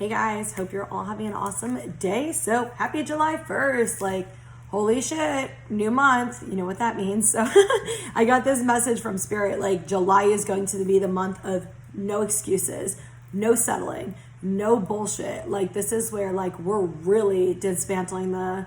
Hey guys, hope you're all having an awesome day. So happy July 1st. Like, holy shit, new month. You know what that means. So I got this message from Spirit, like July is going to be the month of no excuses, no settling, no bullshit. Like this is where like we're really dismantling the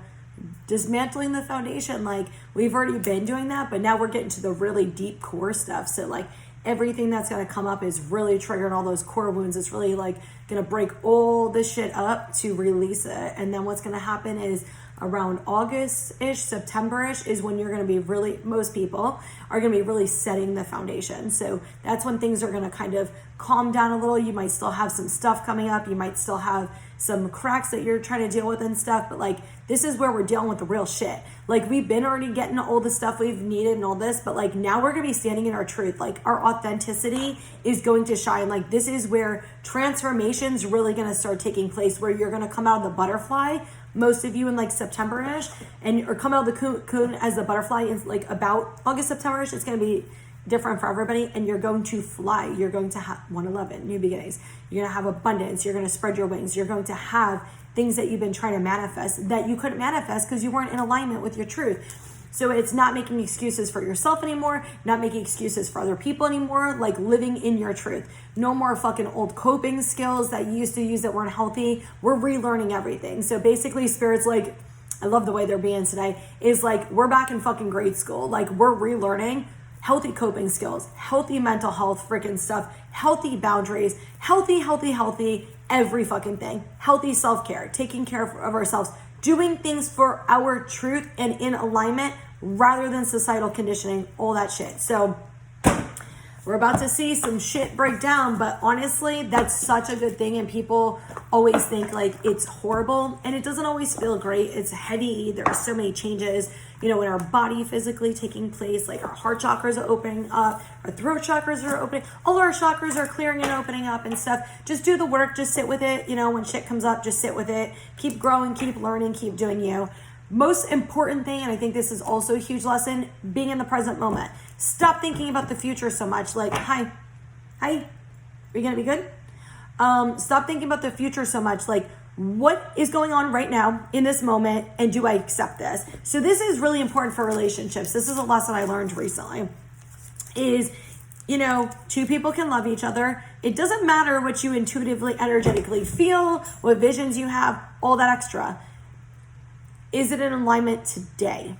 foundation. Like we've already been doing that, but now we're getting to the really deep core stuff. So like everything that's going to come up is really triggering all those core wounds. It's really like going to break all this shit up to release it. And then what's going to happen is around August-ish, September-ish is when you're going to be really, most people are going to be really setting the foundation. So that's when things are going to kind of calm down a little. You might still have some stuff coming up. You might still have some cracks that you're trying to deal with and stuff, but like this is where we're dealing with the real shit. Like we've been already getting all the stuff we've needed and all this, but like now we're gonna be standing in our truth. Like our authenticity is going to shine. Like this is where transformation's really gonna start taking place, where you're gonna come out of the butterfly, most of you in like September-ish, and or come out of the cocoon as the butterfly in like about August, September-ish. It's gonna be different for everybody, and you're going to fly. You're going to have 111 new beginnings. You're going to have abundance. You're going to spread your wings. You're going to have things that you've been trying to manifest that you couldn't manifest because you weren't in alignment with your truth. So it's not making excuses for yourself anymore, not making excuses for other people anymore, like living in your truth. No more fucking old coping skills that you used to use that weren't healthy. We're relearning everything. So basically Spirit's like, I love the way they're being today, is like we're back in fucking grade school. Like we're relearning healthy coping skills, healthy mental health freaking stuff, healthy boundaries, healthy, every fucking thing. Healthy self-care, taking care of ourselves, doing things for our truth and in alignment rather than societal conditioning, all that shit. So we're about to see some shit break down, but honestly, that's such a good thing. And people always think like it's horrible, and it doesn't always feel great. It's heavy. There are so many changes, you know, in our body physically taking place. Like our heart chakras are opening up, our throat chakras are opening, all our chakras are clearing and opening up and stuff. Just do the work, just sit with it. You know, when shit comes up, just sit with it. Keep growing, keep learning, keep doing you. Most important thing, and I think this is also a huge lesson, being in the present moment. Stop thinking about the future so much. Like, hi, are you gonna be good? Stop thinking about the future so much. Like, what is going on right now in this moment, and do I accept this? So this is really important for relationships. This is a lesson I learned recently, is, you know, two people can love each other. It doesn't matter what you intuitively, energetically feel, what visions you have, all that extra. Is it in alignment today?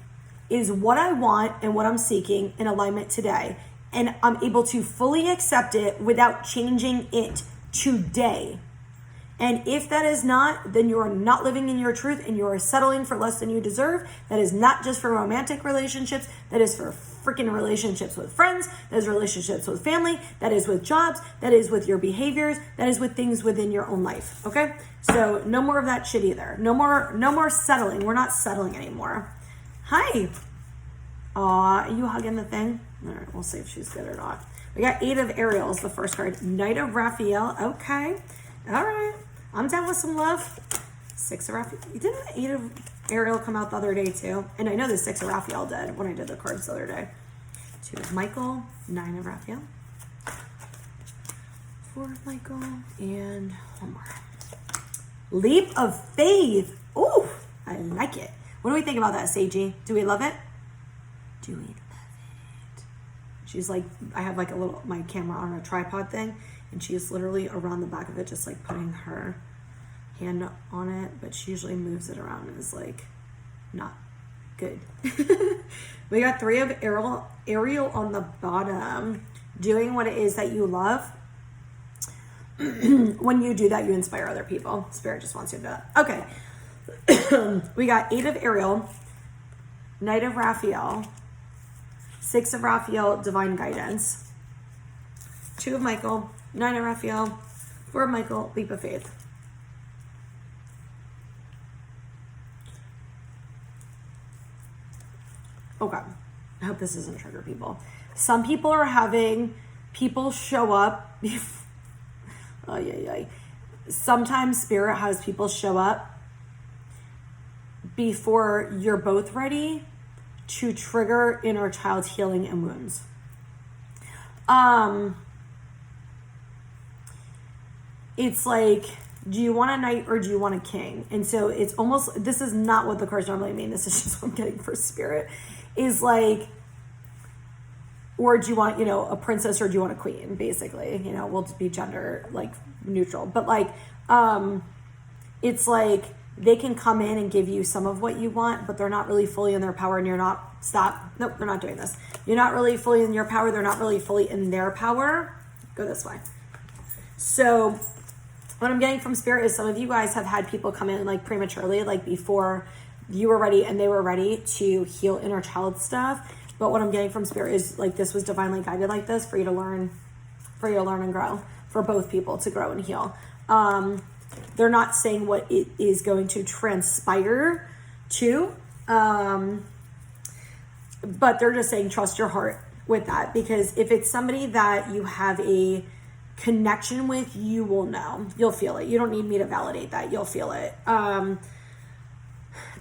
Is what I want and what I'm seeking in alignment today? And I'm able to fully accept it without changing it today. And if that is not, then you are not living in your truth and you are settling for less than you deserve. That is not just for romantic relationships. That is for freaking relationships with friends. That is relationships with family. That is with jobs. That is with your behaviors. That is with things within your own life. Okay? So no more of that shit either. No more settling. We're not settling anymore. Hi. Aw, are you hugging the thing? All right, we'll see if she's good or not. We got 8 of Ariel is the first card. Knight of Raphael. Okay. All right. I'm down with some love. 6 of Raphael. Didn't the 8 of Ariel come out the other day too? And I know the 6 of Raphael did when I did the cards the other day. 2 of Michael. 9 of Raphael. 4 of Michael. And 1 more. Leap of faith. Ooh, I like it. What do we think about that, Seiji? Do we love it? Do we love it? She's like, I have like my camera on a tripod thing, and she's literally around the back of it, just like putting her hand on it, but she usually moves it around and is like, not good. We got 3 of Ariel on the bottom, doing what it is that you love. When you do that, you inspire other people. Spirit just wants you to do that. Okay. We got 8 of Ariel, Knight of Raphael, 6 of Raphael, divine guidance, 2 of Michael, 9 of Raphael, 4 of Michael, leap of faith. Okay. I hope this doesn't trigger people. Some people are having people show up. Sometimes Spirit has people show up before you're both ready to trigger inner child healing and wounds. It's like do you want a knight or do you want a king? And so it's almost, this is not what the cards normally mean. This is just what I'm getting for spirit, is like, or do you want, you know, a princess or do you want a queen? Basically, you know, we'll just be gender like neutral, but like, it's like they can come in and give you some of what you want, but they're not really fully in their power, and you're not, nope, they're not doing this. You're not really fully in your power. They're not really fully in their power. Go this way. So what I'm getting from spirit is some of you guys have had people come in like prematurely, like before you were ready and they were ready to heal inner child stuff. But what I'm getting from spirit is like, this was divinely guided like this for you to learn, and grow, for both people to grow and heal. They're not saying what it is going to transpire to, but they're just saying, trust your heart with that, because if it's somebody that you have a connection with, you will know, you'll feel it. You don't need me to validate that. You'll feel it.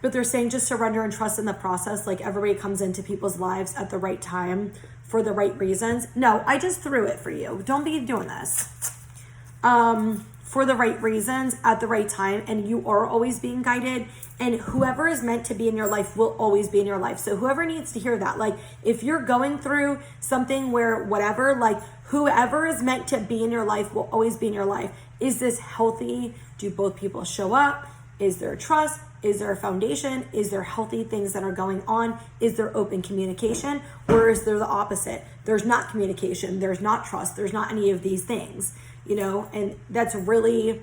But they're saying just surrender and trust in the process. Like, everybody comes into people's lives at the right time for the right reasons. No, I just threw it for you. Don't be doing this. For the right reasons at the right time. And you are always being guided. And whoever is meant to be in your life will always be in your life. So whoever needs to hear that, like if you're going through something where whatever, like whoever is meant to be in your life will always be in your life. Is this healthy? Do both people show up? Is there trust? Is there a foundation? Is there healthy things that are going on? Is there open communication? Or is there the opposite? There's not communication. There's not trust. There's not any of these things, you know, and that's really,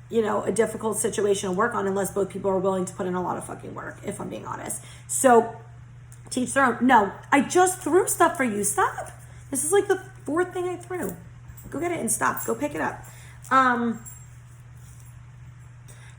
you know, a difficult situation to work on unless both people are willing to put in a lot of fucking work, if I'm being honest. So teach their own. No, I just threw stuff for you. Stop. This is like the fourth thing I threw. Go get it and stop. Go pick it up.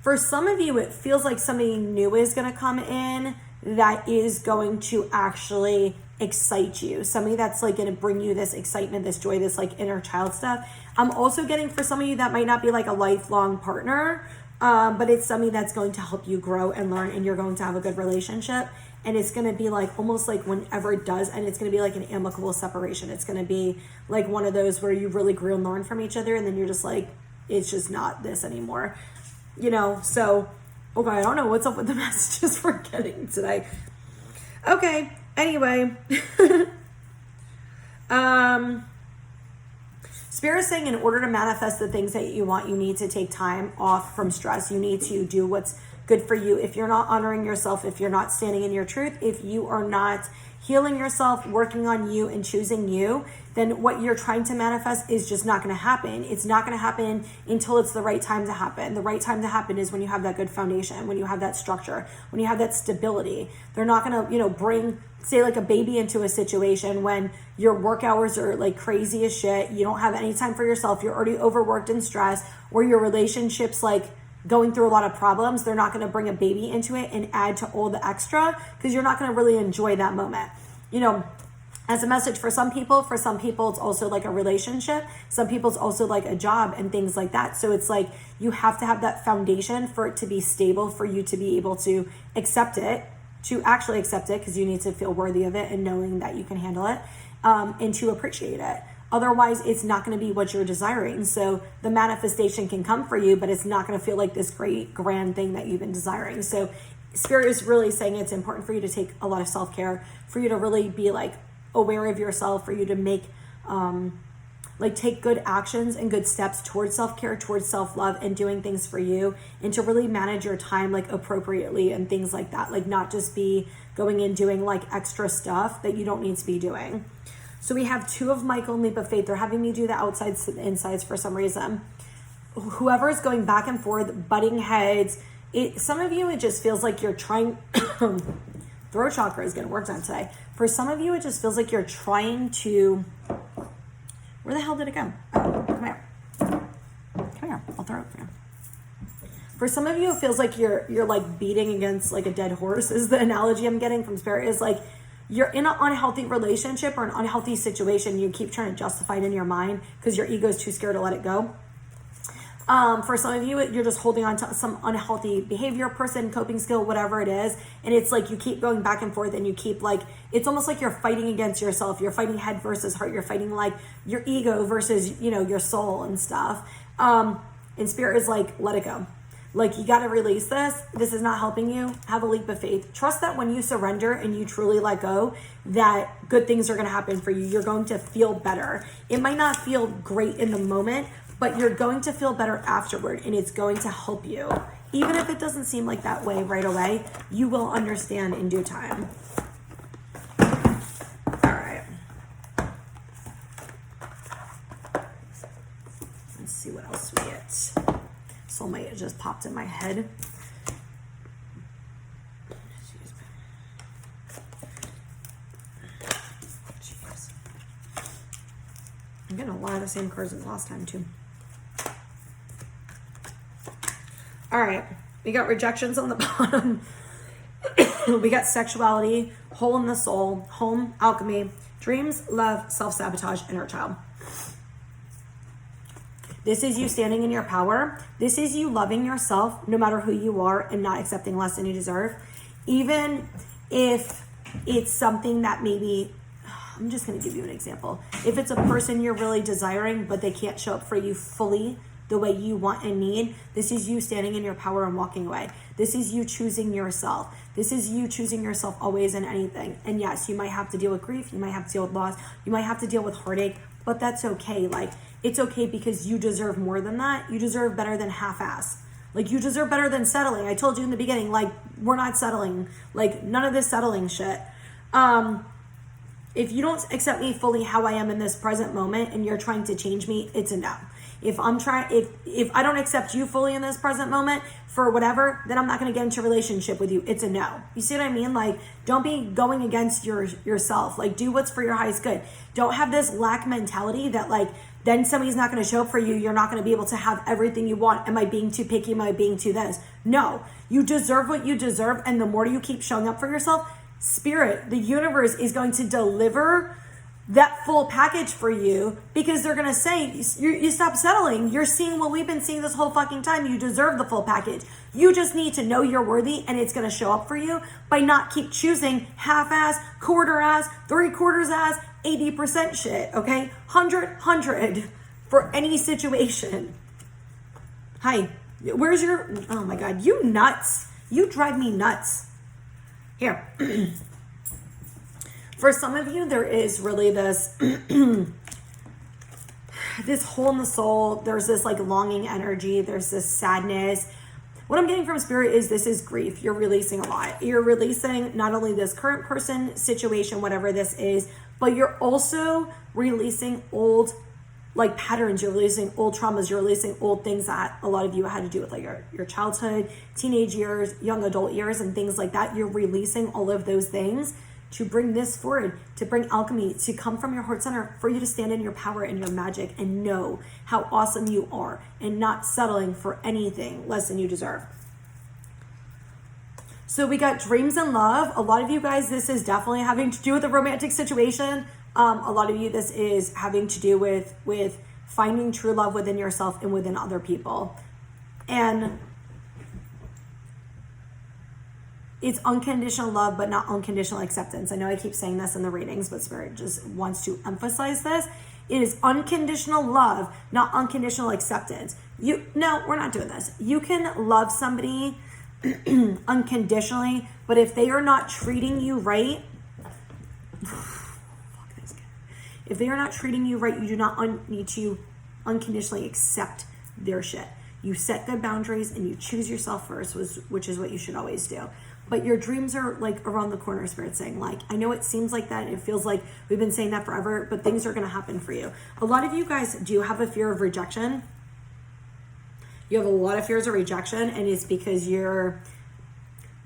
For some of you, it feels like somebody new is going to come in that is going to actually excite you. Somebody that's like going to bring you this excitement, this joy, this like inner child stuff. I'm also getting for some of you that might not be like a lifelong partner, but it's somebody that's going to help you grow and learn, and you're going to have a good relationship. And it's going to be like almost like whenever it does, and it's going to be like an amicable separation. It's going to be like one of those where you really grew and learned from each other, and then you're just like, it's just not this anymore. You know, so, okay, I don't know what's up with the messages we're getting today. Okay, anyway. Spirit is saying in order to manifest the things that you want, you need to take time off from stress. You need to do what's good for you. If you're not honoring yourself, if you're not standing in your truth, if you are not healing yourself, working on you and choosing you, then what you're trying to manifest is just not going to happen. It's not going to happen until it's the right time to happen. The right time to happen is when you have that good foundation, when you have that structure, when you have that stability. They're not going to, you know, bring, say, like a baby into a situation when your work hours are like crazy as shit. You don't have any time for yourself. You're already overworked and stressed, or your relationship's like going through a lot of problems. They're not going to bring a baby into it and add to all the extra, because you're not going to really enjoy that moment. You know, as a message for some people it's also like a relationship. Some people it's also like a job and things like that. So it's like you have to have that foundation for it to be stable, for you to be able to accept it, to actually accept it, because you need to feel worthy of it and knowing that you can handle it, and to appreciate it. Otherwise, it's not going to be what you're desiring. So the manifestation can come for you, but it's not going to feel like this great grand thing that you've been desiring. So Spirit is really saying it's important for you to take a lot of self-care, for you to really be like aware of yourself, for you to make, like take good actions and good steps towards self-care, towards self-love, and doing things for you, and to really manage your time like appropriately and things like that. Like not just be going and doing like extra stuff that you don't need to be doing. So we have two of Michael and Leap of Faith. They're having me do the outsides to the insides for some reason. Whoever is going back and forth, butting heads, some of you, it just feels like you're trying, throat chakra is going to work on today. For some of you, it just feels like you're trying to, where the hell did it go? Oh, come here. Come here, I'll throw it for you. For some of you, it feels like you're like beating against like a dead horse, is the analogy I'm getting from Spirit. Is like you're in an unhealthy relationship or an unhealthy situation. You keep trying to justify it in your mind because your ego is too scared to let it go. For some of you, you're just holding on to some unhealthy behavior, person, coping skill, whatever it is. And it's like you keep going back and forth, and you keep like, it's almost like you're fighting against yourself. You're fighting head versus heart. You're fighting like your ego versus, you know, your soul and stuff. And Spirit is like, let it go. Like, you got to release this. This is not helping you. Have a leap of faith. Trust that when you surrender and you truly let go, that good things are going to happen for you. You're going to feel better. It might not feel great in the moment, but you're going to feel better afterward, and it's going to help you. Even if it doesn't seem like that way right away, you will understand in due time. All right. Let's see what else we get. Soulmate just popped in my head. Jeez. I'm getting a lot of the same cards as last time too. All right, we got rejections on the bottom. We got sexuality, hole in the soul, home, alchemy, dreams, love, self-sabotage, inner child. This is you standing in your power. This is you loving yourself no matter who you are and not accepting less than you deserve. Even if it's something that maybe, I'm just going to give you an example. If it's a person you're really desiring, but they can't show up for you fully the way you want and need, this is you standing in your power and walking away. This is you choosing yourself. This is you choosing yourself always in anything. And yes, you might have to deal with grief. You might have to deal with loss. You might have to deal with heartache, but that's okay. Like, it's okay because you deserve more than that. You deserve better than half-ass. Like, you deserve better than settling. I told you in the beginning, like, we're not settling. Like, none of this settling shit. If you don't accept me fully how I am in this present moment and you're trying to change me, it's a no. If I don't accept you fully in this present moment for whatever, then I'm not going to get into a relationship with you. It's a no. You see what I mean? Like, don't be going against yourself. Like, do what's for your highest good. Don't have this lack mentality that, like, then somebody's not going to show up for you. You're not going to be able to have everything you want. Am I being too picky? Am I being too this? No, you deserve what you deserve. And the more you keep showing up for yourself, Spirit, the universe is going to deliver that full package for you, because they're going to say, you stop settling. You're seeing what we've been seeing this whole fucking time. You deserve the full package. You just need to know you're worthy, and it's going to show up for you by not keep choosing half-ass, quarter-ass, three-quarters-ass, 80% shit, okay? 100 for any situation. Hi, where's your, oh my God, you nuts. You drive me nuts. Here. For some of you, there is really this, this hole in the soul. There's this like longing energy. There's this sadness. What I'm getting from Spirit is this is grief. You're releasing a lot. You're releasing not only this current person, situation, whatever this is, but you're also releasing old like patterns. You're releasing old traumas. You're releasing old things that a lot of you had to do with like your childhood, teenage years, young adult years, and things like that. You're releasing all of those things to bring this forward, to bring alchemy, to come from your heart center, for you to stand in your power and your magic and know how awesome you are and not settling for anything less than you deserve. So we got dreams and love. A lot of you guys, this is definitely having to do with a romantic situation. A lot of you, this is having to do with finding true love within yourself and within other people. And it's unconditional love, but not unconditional acceptance. I know I keep saying this in the readings, but Spirit just wants to emphasize this. It is unconditional love, not unconditional acceptance. No, we're not doing this. You can love somebody unconditionally, but if they are not treating you right, if they are not treating you right, you do not need to unconditionally accept their shit. You set good boundaries and you choose yourself first, which is what you should always do. But your dreams are like around the corner, Spirit saying, like, I know it seems like that. It feels like we've been saying that forever, but things are going to happen for you. A lot of you guys do have a fear of rejection. You have a lot of fears of rejection, and it's because you're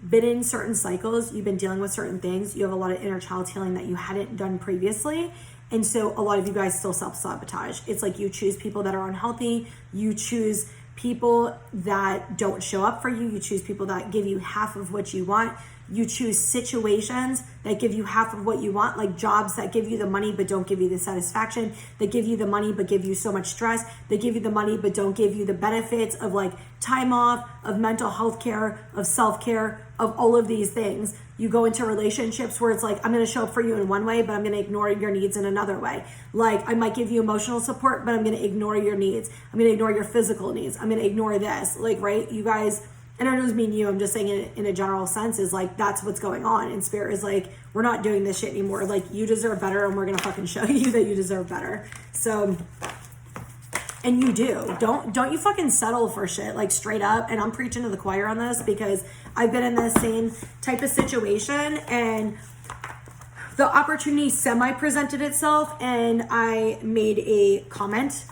been in certain cycles. You've been dealing with certain things. You have a lot of inner child healing that you hadn't done previously. And so a lot of you guys still self-sabotage. It's like you choose people that are unhealthy. You choose people that don't show up for you. You choose people that give you half of what you want. You choose situations that give you half of what you want, like jobs that give you the money but don't give you the satisfaction, that give you the money but give you so much stress, that give you the money but don't give you the benefits of like time off, of mental health care, of self-care, of all of these things. You go into relationships where it's like, I'm going to show up for you in one way, but I'm going to ignore your needs in another way. Like, I might give you emotional support, but I'm going to ignore your needs. I'm going to ignore your physical needs. I'm going to ignore this. Like, right? You guys, and I don't just mean you, I'm just saying it in a general sense, is like, that's what's going on. And Spirit is like, we're not doing this shit anymore. Like, you deserve better, and we're going to fucking show you that you deserve better. So, and you do. Don't you fucking settle for shit, like, straight up. And I'm preaching to the choir on this because I've been in this same type of situation, and the opportunity semi-presented itself, and I made a comment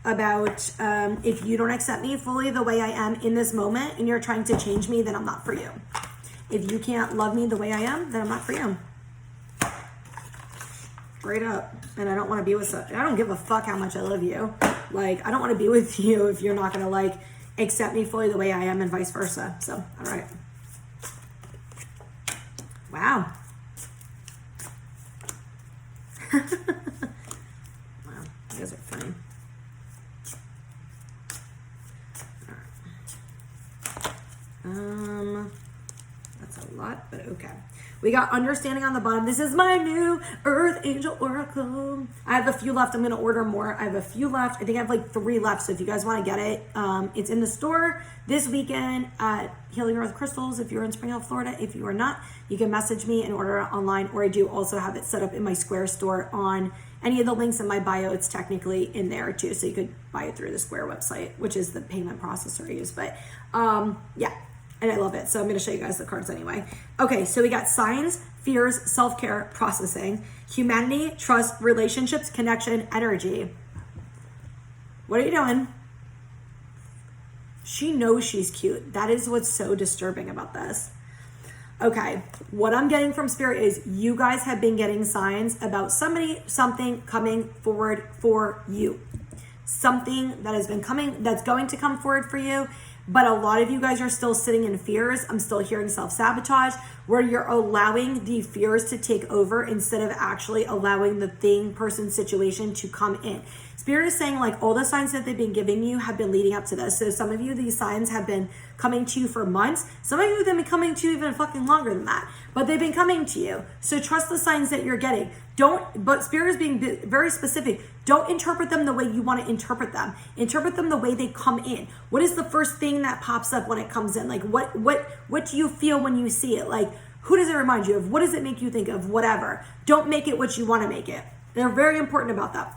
about if you don't accept me fully the way I am in this moment and you're trying to change me, then I'm not for you. If you can't love me the way I am, then I'm not for you. Straight up. And I don't want to be with, I don't give a fuck how much I love you. Like, I don't want to be with you if you're not going to, like, accept me fully the way I am, and vice versa. So, all right. Wow. Wow, you guys are funny. That's a lot, but okay. We got understanding on the bottom. This is my new Earth Angel Oracle. I have a few left. I'm going to order more. I have a few left. I think I have like 3 left. So if you guys want to get it, it's in the store this weekend at Healing Earth Crystals. If you're in Spring Hill, Florida, if you are not, you can message me and order it online. Or I do also have it set up in my Square store on any of the links in my bio. It's technically in there too. So you could buy it through the Square website, which is the payment processor I use. But yeah. And I love it. So I'm going to show you guys the cards anyway. Okay, so we got signs, fears, self-care, processing, humanity, trust, relationships, connection, energy. What are you doing? She knows she's cute. That is what's so disturbing about this. Okay, what I'm getting from Spirit is you guys have been getting signs about somebody, something coming forward for you. Something that has been coming, that's going to come forward for you. But a lot of you guys are still sitting in fears. I'm still hearing self-sabotage, where you're allowing the fears to take over instead of actually allowing the thing, person, situation to come in. Spirit is saying, like, all the signs that they've been giving you have been leading up to this. So some of you, these signs have been coming to you for months. Some of you have been coming to you even fucking longer than that. But they've been coming to you. So trust the signs that you're getting. But Spirit is being very specific. Don't interpret them the way you want to interpret them. Interpret them the way they come in. What is the first thing that pops up when it comes in? Like, what do you feel when you see it? Like, who does it remind you of? What does it make you think of? Whatever. Don't make it what you want to make it. They're very important about that.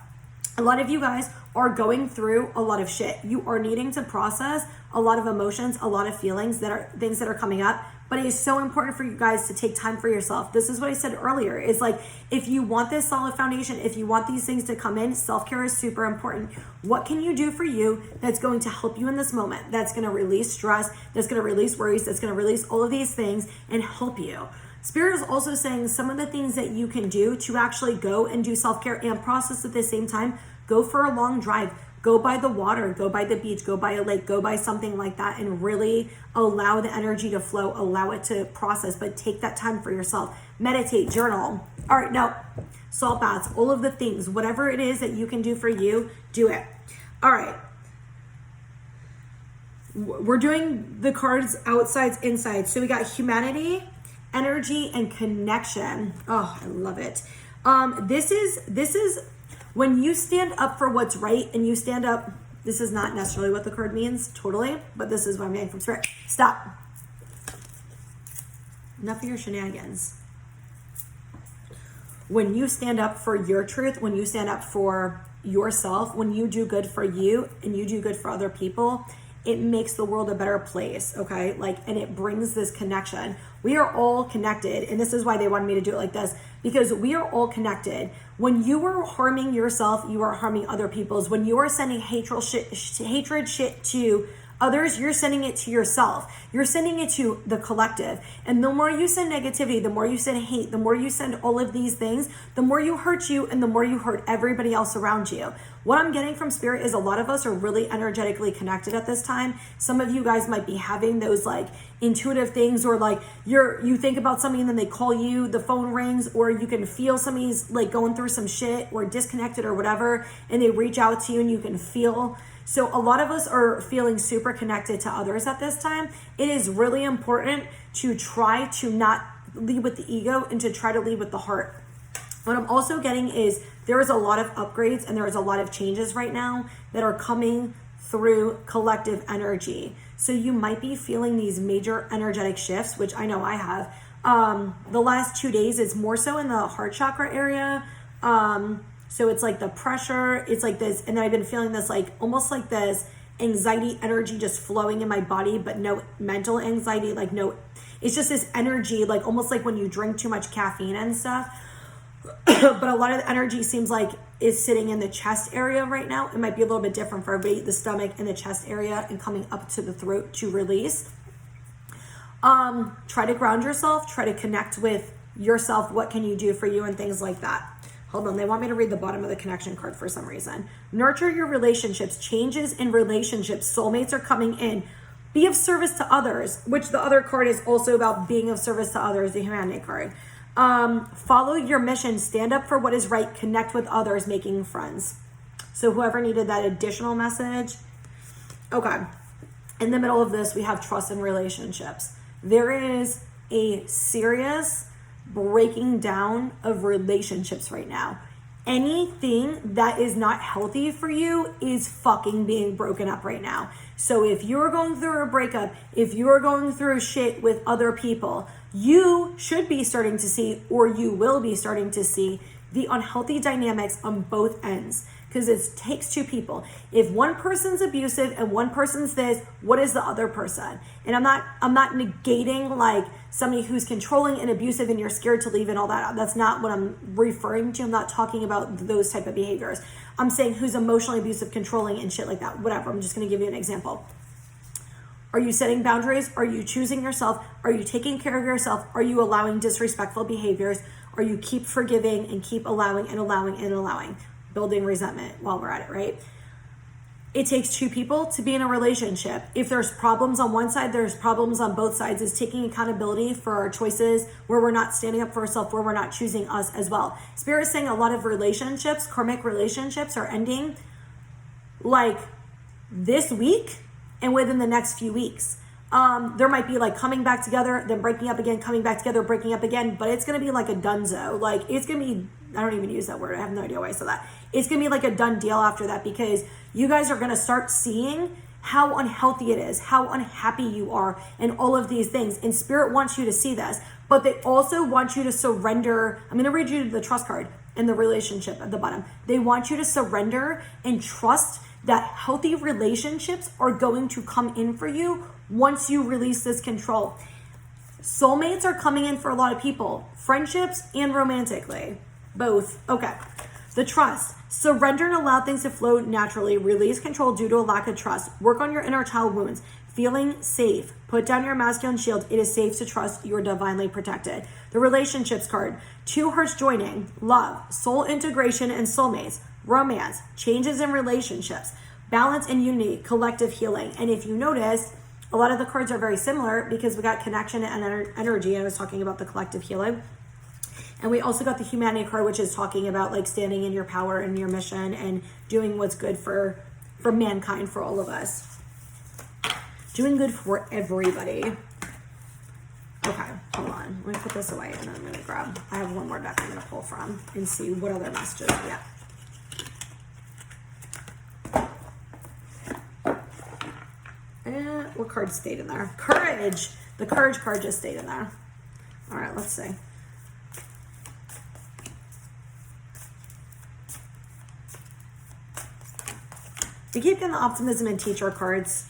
A lot of you guys are going through a lot of shit. You are needing to process a lot of emotions, a lot of feelings that are things that are coming up. But it is so important for you guys to take time for yourself. This is what I said earlier. Is like, if you want this solid foundation, if you want these things to come in, self-care is super important. What can you do for you that's going to help you in this moment? That's going to release stress, that's going to release worries, that's going to release all of these things and help you. Spirit is also saying some of the things that you can do to actually go and do self-care and process at the same time. Go for a long drive. Go by the water, go by the beach, go by a lake, go by something like that, and really allow the energy to flow, allow it to process, but take that time for yourself. Meditate, journal. All right, no, salt baths, all of the things, whatever it is that you can do for you, do it. All right. We're doing the cards outsides, insides. So we got humanity, energy, and connection. Oh, I love it. This is when you stand up for what's right and you stand up, this is not necessarily what the card means, totally, but this is what I'm getting from Spirit. Stop. Enough of your shenanigans. When you stand up for your truth, when you stand up for yourself, when you do good for you and you do good for other people, it makes the world a better place, okay? Like, and it brings this connection. We are all connected, and this is why they wanted me to do it like this, because we are all connected. When you are harming yourself, you are harming other people's. When you are sending hatred shit to others, you're sending it to yourself. You're sending it to the collective. And the more you send negativity, the more you send hate, the more you send all of these things, the more you hurt you and the more you hurt everybody else around you. What I'm getting from Spirit is a lot of us are really energetically connected at this time. Some of you guys might be having those like intuitive things, or like you think about somebody and then they call you, the phone rings, or you can feel somebody's like going through some shit or disconnected or whatever, and they reach out to you and you can feel. So a lot of us are feeling super connected to others at this time. It is really important to try to not lead with the ego and to try to lead with the heart. What I'm also getting is there is a lot of upgrades and there is a lot of changes right now that are coming through collective energy. So you might be feeling these major energetic shifts, which I know I have. The last 2 days is more so in the heart chakra area. So it's like the pressure, it's like this, and then I've been feeling this like almost like this anxiety energy just flowing in my body, but no mental anxiety, like no, it's just this energy, like almost like when you drink too much caffeine and stuff. But a lot of the energy seems like is sitting in the chest area right now. It might be a little bit different for everybody, the stomach and the chest area and coming up to the throat to release. Try to ground yourself, try to connect with yourself. What can you do for you and things like that. Hold on, they want me to read the bottom of the connection card for some reason. Nurture your relationships, changes in relationships, soulmates are coming in. Be of service to others, which the other card is also about being of service to others, the humanity card. Follow your mission, stand up for what is right, connect with others, making friends. So whoever needed that additional message. Okay. In the middle of this, we have trust in relationships. There is a serious breaking down of relationships right now. Anything that is not healthy for you is fucking being broken up right now. So if you're going through a breakup, if you're going through shit with other people, you should be starting to see, or you will be starting to see, the unhealthy dynamics on both ends. Because it takes two people. If one person's abusive and one person's this, what is the other person? And I'm not negating like somebody who's controlling and abusive and you're scared to leave and all that. That's not what I'm referring to. I'm not talking about those type of behaviors. I'm saying who's emotionally abusive, controlling and shit like that. Whatever. I'm just going to give you an example. Are you setting boundaries? Are you choosing yourself? Are you taking care of yourself? Are you allowing disrespectful behaviors? Are you keep forgiving and keep allowing and allowing and allowing? Building resentment while we're at it, right? It takes two people to be in a relationship. If there's problems on one side, there's problems on both sides. Is taking accountability for our choices, where we're not standing up for ourselves, where we're not choosing us as well. Spirit is saying a lot of relationships, karmic relationships, are ending like this week and within the next few weeks. There might be like coming back together, then breaking up again, coming back together, breaking up again, but it's going to be like a donezo. Like it's going to be, I don't even use that word. I have no idea why I said that. It's going to be like a done deal after that, because you guys are going to start seeing how unhealthy it is, how unhappy you are, and all of these things. And Spirit wants you to see this, but they also want you to surrender. I'm going to read you the trust card in the relationship at the bottom. They want you to surrender and trust that healthy relationships are going to come in for you once you release this control. Soulmates are coming in for a lot of people, friendships and romantically, both. Okay. The trust. Surrender and allow things to flow naturally. Release control due to a lack of trust. Work on your inner child wounds. Feeling safe. Put down your masculine shield. It is safe to trust you're divinely protected. The relationships card. Two hearts joining. Love. Soul integration and soulmates. Romance. Changes in relationships. Balance and unity. Collective healing. And if you notice, a lot of the cards are very similar because we got connection and energy. I was talking about the collective healing. And we also got the humanity card, which is talking about like standing in your power and your mission and doing what's good for mankind, for all of us. Doing good for everybody. Okay, hold on. Let me put this away and then I'm going to grab, I have one more deck I'm going to pull from and see what other messages we get. And what card stayed in there? Courage. The courage card just stayed in there. All right, let's see. We keep getting the optimism and teacher cards.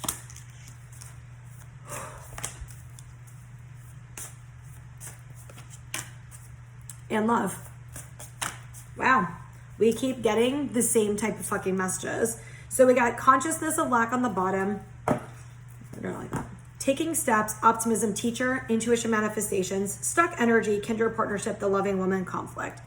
And love. Wow. We keep getting the same type of fucking messages. So we got consciousness of lack on the bottom. I don't like that. Taking steps, optimism, teacher, intuition, manifestations, stuck energy, kindred partnership, the loving woman, conflict.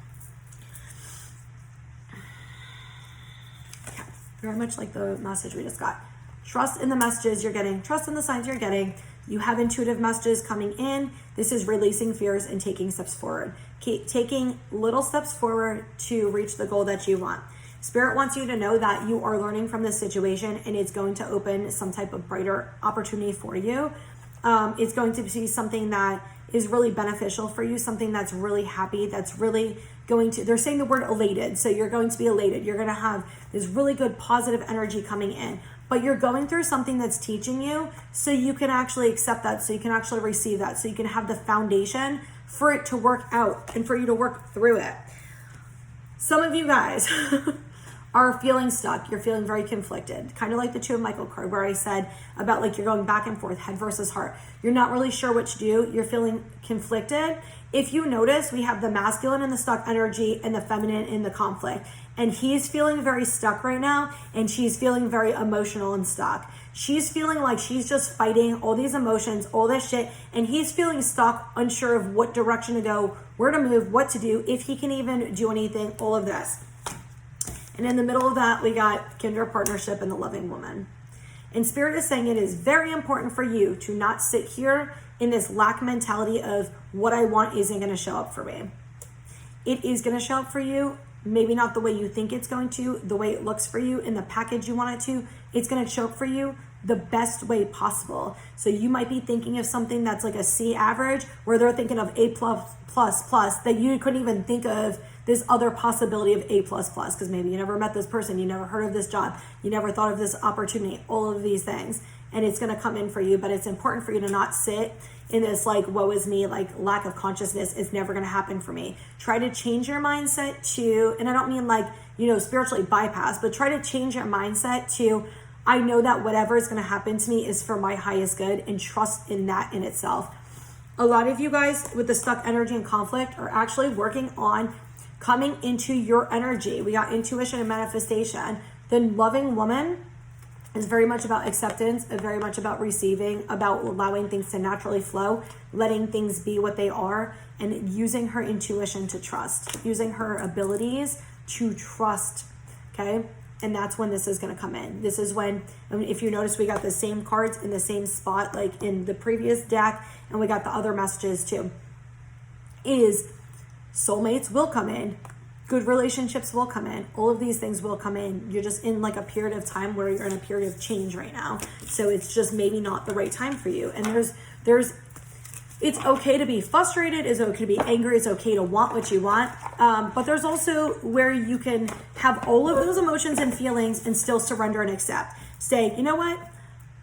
Very much like the message we just got. Trust in the messages you're getting. Trust in the signs you're getting. You have intuitive messages coming in. This is releasing fears and taking steps forward. Taking little steps forward to reach the goal that you want. Spirit wants you to know that you are learning from this situation and it's going to open some type of brighter opportunity for you. It's going to be something that is really beneficial for you, something that's really happy, that's really going to, they're saying the word elated. So you're going to be elated. You're going to have this really good positive energy coming in, but you're going through something that's teaching you so you can actually accept that, so you can actually receive that, so you can have the foundation for it to work out and for you to work through it. Some of you guys are feeling stuck. You're feeling very conflicted, kind of like the Two of Michael card where I said about like you're going back and forth, head versus heart. You're not really sure what to do. You're feeling conflicted. If you notice, we have the masculine in the stuck energy and the feminine in the conflict. And he's feeling very stuck right now, and she's feeling very emotional and stuck. She's feeling like she's just fighting all these emotions, all this shit, and he's feeling stuck, unsure of what direction to go, where to move, what to do, if he can even do anything, all of this. And in the middle of that, we got kindred partnership and the loving woman. And Spirit is saying it is very important for you to not sit here in this lack mentality of what I want isn't going to show up for me. It is going to show up for you. Maybe not the way you think it's going to, the way it looks for you in the package you want it to. It's going to show up for you the best way possible. So you might be thinking of something that's like a C average, where they're thinking of A+++, that you couldn't even think of this other possibility of A++, because maybe you never met this person, you never heard of this job, you never thought of this opportunity, all of these things. And it's going to come in for you, but it's important for you to not sit in this like, woe is me, like lack of consciousness. It's never going to happen for me. Try to change your mindset to, and I don't mean like, spiritually bypass, but try to change your mindset to, I know that whatever is going to happen to me is for my highest good, and trust in that in itself. A lot of you guys with the stuck energy and conflict are actually working on coming into your energy. We got intuition and manifestation. The loving woman is very much about acceptance, very much about receiving, about allowing things to naturally flow, letting things be what they are, and using her intuition to trust, using her abilities to trust, okay? And that's when this is going to come in. This is when, if you notice, we got the same cards in the same spot like in the previous deck, and we got the other messages too. Is soulmates will come in. Good relationships will come in. All of these things will come in. You're just in like a period of time where you're in a period of change right now. So it's just maybe not the right time for you. And it's okay to be frustrated. It's okay to be angry. It's okay to want what you want. But there's also where you can have all of those emotions and feelings and still surrender and accept. Say, you know what?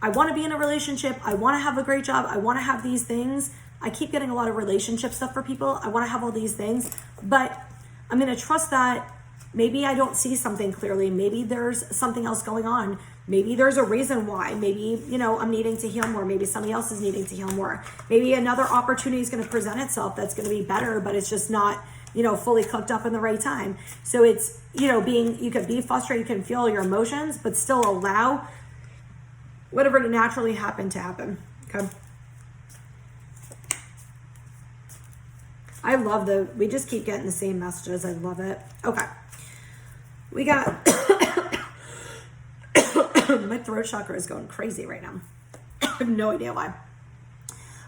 I want to be in a relationship. I want to have a great job. I want to have these things. I keep getting a lot of relationship stuff for people. I want to have all these things, but I'm going to trust that maybe I don't see something clearly. Maybe there's something else going on. Maybe there's a reason why. Maybe, I'm needing to heal more. Maybe somebody else is needing to heal more. Maybe another opportunity is going to present itself that's going to be better, but it's just not, fully cooked up in the right time. So it's, you can be frustrated, you can feel your emotions, but still allow whatever to naturally happen to happen. Okay. I love we just keep getting the same messages. I love it. Okay. We got, my throat chakra is going crazy right now. I have no idea why.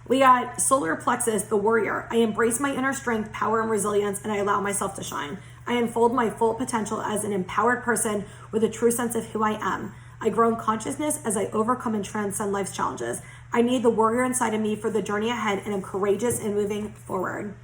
We got solar plexus, the warrior. I embrace my inner strength, power, and resilience, and I allow myself to shine. I unfold my full potential as an empowered person with a true sense of who I am. I grow in consciousness as I overcome and transcend life's challenges. I need the warrior inside of me for the journey ahead, and I'm courageous in moving forward.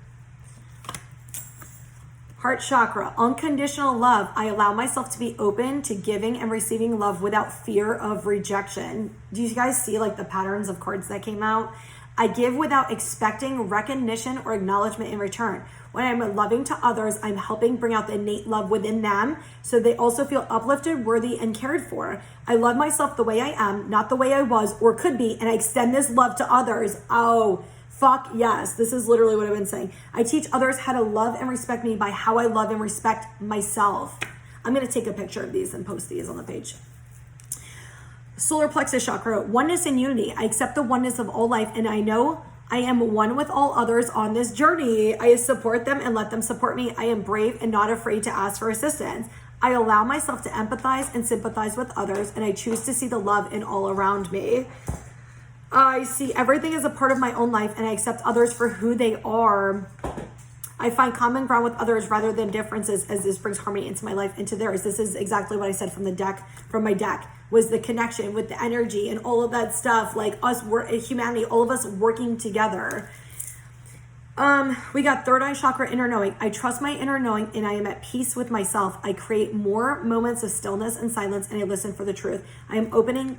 Heart chakra, unconditional love. I allow myself to be open to giving and receiving love without fear of rejection. Do you guys see like the patterns of cards that came out? I give without expecting recognition or acknowledgement in return. When I'm loving to others, I'm helping bring out the innate love within them so they also feel uplifted, worthy, and cared for. I love myself the way I am, not the way I was or could be, and I extend this love to others. Oh, fuck yes. This is literally what I've been saying. I teach others how to love and respect me by how I love and respect myself. I'm going to take a picture of these and post these on the page. Solar plexus chakra, oneness and unity. I accept the oneness of all life, and I know I am one with all others on this journey. I support them and let them support me. I am brave and not afraid to ask for assistance. I allow myself to empathize and sympathize with others, and I choose to see the love in all around me. I see everything as a part of my own life, and I accept others for who they are. I find common ground with others rather than differences, as this brings harmony into my life, into theirs. This is exactly what I said from my deck, was the connection with the energy and all of that stuff, like us, humanity, all of us working together. We got third eye chakra, inner knowing. I trust my inner knowing and I am at peace with myself. I create more moments of stillness and silence and I listen for the truth. I am open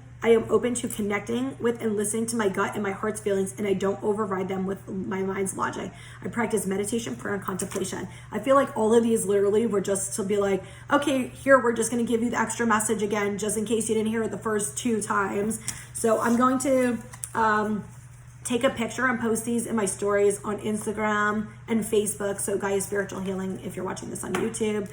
to connecting with and listening to my gut and my heart's feelings, and I don't override them with my mind's logic. I practice meditation, prayer, and contemplation. I feel like all of these literally were just to be like, okay, here, we're just going to give you the extra message again, just in case you didn't hear it the first 2 times. So I'm going to take a picture and post these in my stories on Instagram and Facebook. So Gaia Spiritual Healing, if you're watching this on YouTube.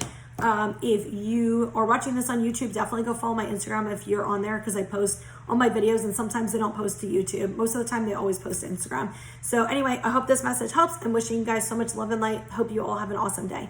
If you are watching this on YouTube, definitely go follow my Instagram if you're on there, because I post all my videos and sometimes they don't post to YouTube. Most of the time they always post to Instagram. So anyway, I hope this message helps. I'm wishing you guys so much love and light. Hope you all have an awesome day.